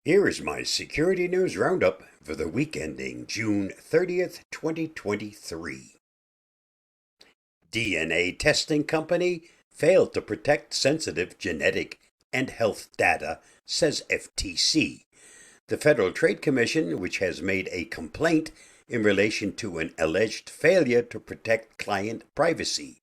Here is my Security News Roundup for the week ending June 30th, 2023. DNA testing company failed to protect sensitive genetic and health data, says FTC. The Federal Trade Commission, which has made a complaint in relation to an alleged failure to protect client privacy.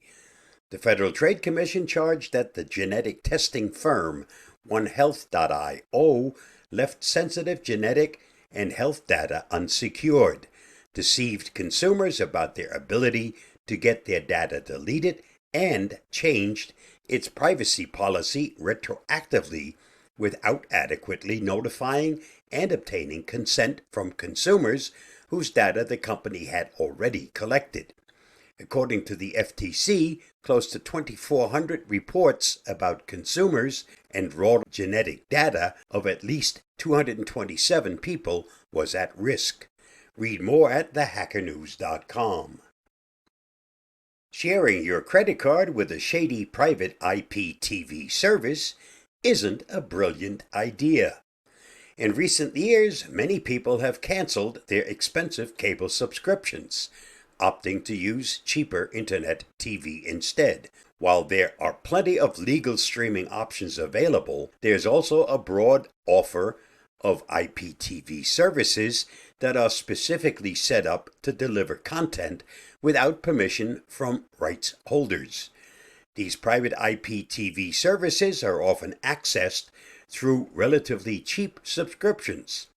The Federal Trade Commission charged that the genetic testing firm OneHealth.io left sensitive genetic and health data unsecured, deceived consumers about their ability to get their data deleted, and changed its privacy policy retroactively without adequately notifying and obtaining consent from consumers whose data the company had already collected. According to the FTC, close to 2,400 reports about consumers and raw genetic data of at least 227 people was at risk. Read more at thehackernews.com. Sharing your credit card with a shady private IPTV service isn't a brilliant idea. In recent years, many people have canceled their expensive cable subscriptions, opting to use cheaper internet TV instead. While there are plenty of legal streaming options available, there's also a broad offer of IPTV services that are specifically set up to deliver content without permission from rights holders. These private IPTV services are often accessed through relatively cheap subscriptions.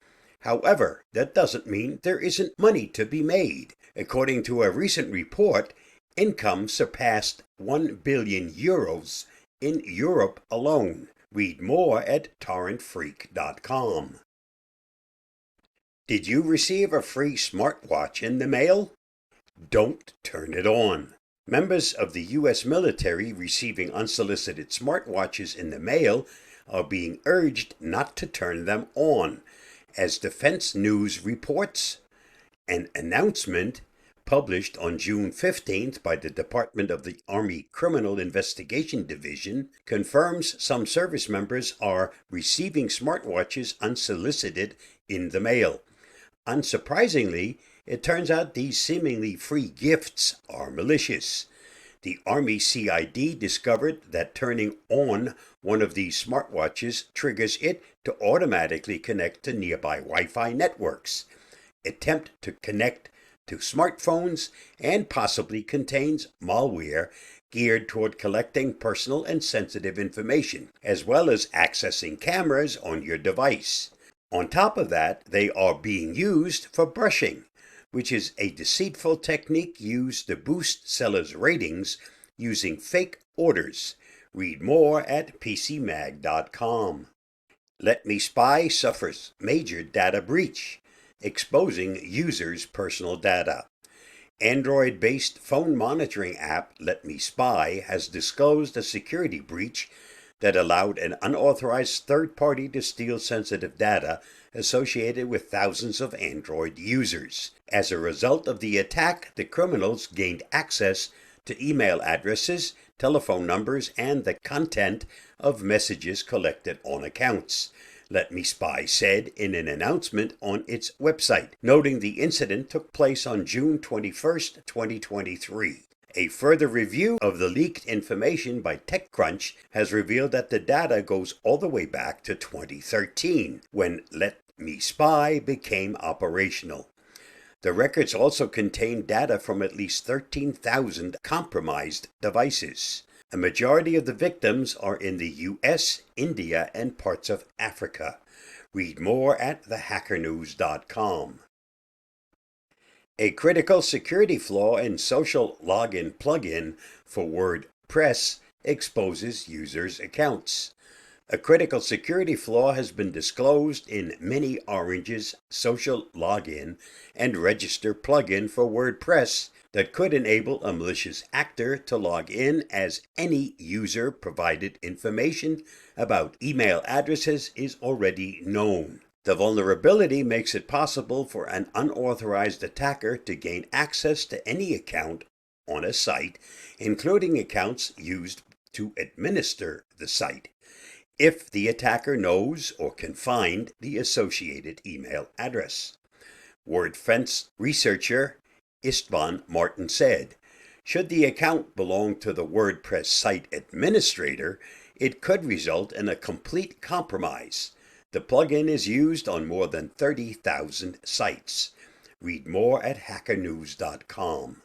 However, that doesn't mean there isn't money to be made. According to a recent report, income surpassed 1 billion euros in Europe alone. Read more at torrentfreak.com. Did you receive a free smartwatch in the mail? Don't turn it on. Members of the U.S. military receiving unsolicited smartwatches in the mail are being urged not to turn them on. As Defense News reports, an announcement published on June 15th by the Department of the Army Criminal Investigation Division confirms some service members are receiving smartwatches unsolicited in the mail. Unsurprisingly, it turns out these seemingly free gifts are malicious. The Army CID discovered that turning on one of these smartwatches triggers it to automatically connect to nearby Wi-Fi networks, attempt to connect to smartphones, and possibly contains malware geared toward collecting personal and sensitive information, as well as accessing cameras on your device. On top of that, they are being used for brushing, which is a deceitful technique used to boost sellers' ratings using fake orders. Read more at pcmag.com. Let Me Spy suffers major data breach, exposing users' personal data. Android-based phone monitoring app Let Me Spy has disclosed a security breach that allowed an unauthorized third party to steal sensitive data associated with thousands of Android users. As a result of the attack, the criminals gained access to email addresses, telephone numbers, and the content of messages collected on accounts, Let Me Spy said in an announcement on its website, noting the incident took place on June 21st, 2023. A further review of the leaked information by TechCrunch has revealed that the data goes all the way back to 2013, when Let Me Spy became operational. The records also contain data from at least 13,000 compromised devices. A majority of the victims are in the U.S., India, and parts of Africa. Read more at thehackernews.com. A critical security flaw in social login plugin for WordPress exposes users' accounts. A critical security flaw has been disclosed in Many Orange's social login and register plugin for WordPress that could enable a malicious actor to log in as any user provided information about email addresses is already known. The vulnerability makes it possible for an unauthorized attacker to gain access to any account on a site, including accounts used to administer the site. if the attacker knows or can find the associated email address. WordFence researcher Istvan Martin said, should the account belong to the WordPress site administrator, it could result in a complete compromise. The plugin is used on more than 30,000 sites. Read more at hackernews.com.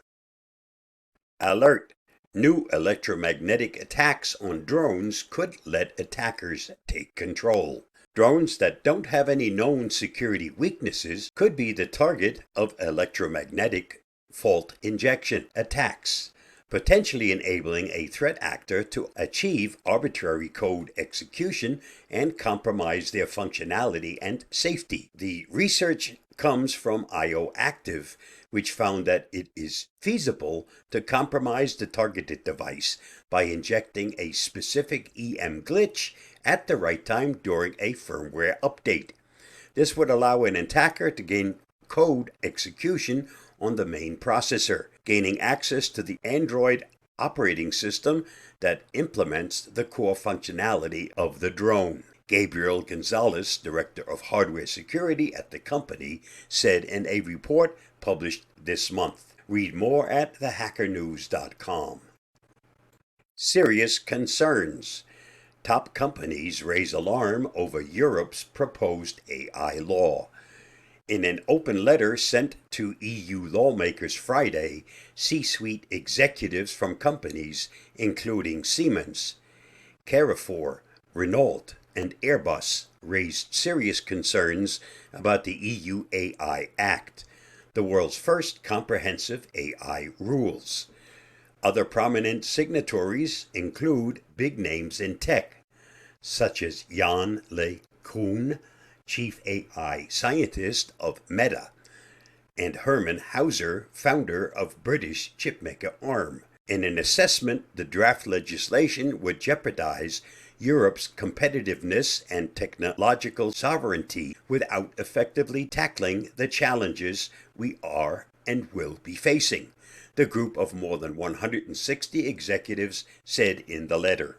Alert! New electromagnetic attacks on drones could let attackers take control. Drones that don't have any known security weaknesses could be the target of electromagnetic fault injection attacks, potentially enabling a threat actor to achieve arbitrary code execution and compromise their functionality and safety. The research comes from IOActive, which found that it is feasible to compromise the targeted device by injecting a specific EM glitch at the right time during a firmware update. This would allow an attacker to gain code execution on the main processor, gaining access to the Android operating system that implements the core functionality of the drone. Gabriel Gonzalez, director of hardware security at the company, said in a report published this month. Read more at thehackernews.com. Serious concerns. Top companies raise alarm over Europe's proposed AI law. In an open letter sent to EU lawmakers Friday, C-suite executives from companies including Siemens, Carrefour, Renault, and Airbus raised serious concerns about the EU AI Act, the world's first comprehensive AI rules. Other prominent signatories include big names in tech, such as Jan LeCun, chief AI scientist of Meta, and Herman Hauser, founder of British chipmaker ARM. In an assessment, the draft legislation would jeopardize Europe's competitiveness and technological sovereignty without effectively tackling the challenges we are and will be facing, the group of more than 160 executives said in the letter.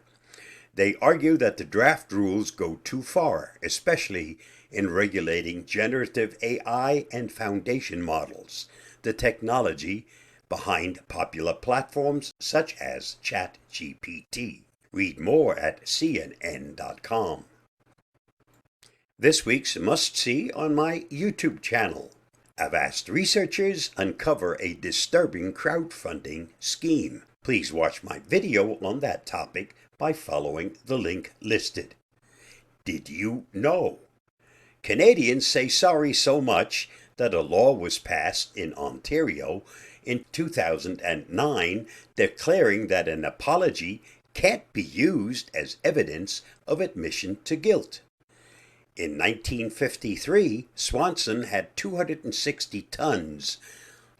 They argue that the draft rules go too far, especially in regulating generative AI and foundation models, the technology behind popular platforms such as ChatGPT. Read more at CNN.com. This week's must-see on my YouTube channel. Avast researchers uncover a disturbing crowdfunding scheme. Please watch my video on that topic by following the link listed. Did you know? Canadians say sorry so much that a law was passed in Ontario in 2009 declaring that an apology can't be used as evidence of admission to guilt. In 1953, Swanson had 260 tons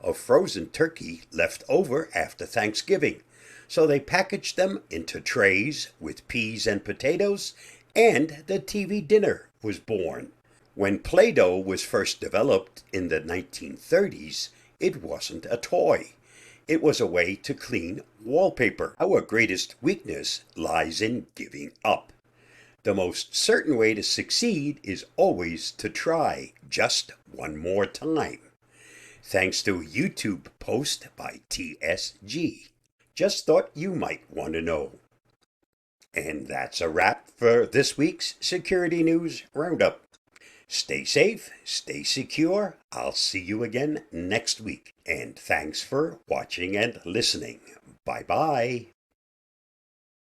of frozen turkey left over after Thanksgiving, so they packaged them into trays with peas and potatoes, and the TV dinner was born. When Play-Doh was first developed in the 1930s, it wasn't a toy. It was a way to clean wallpaper. Our greatest weakness lies in giving up. The most certain way to succeed is always to try just one more time. Thanks to a YouTube post by TSG. Just thought you might want to know. And that's a wrap for this week's Security News Roundup. Stay safe, stay secure. I'll see you again next week. And thanks for watching and listening. Bye-bye.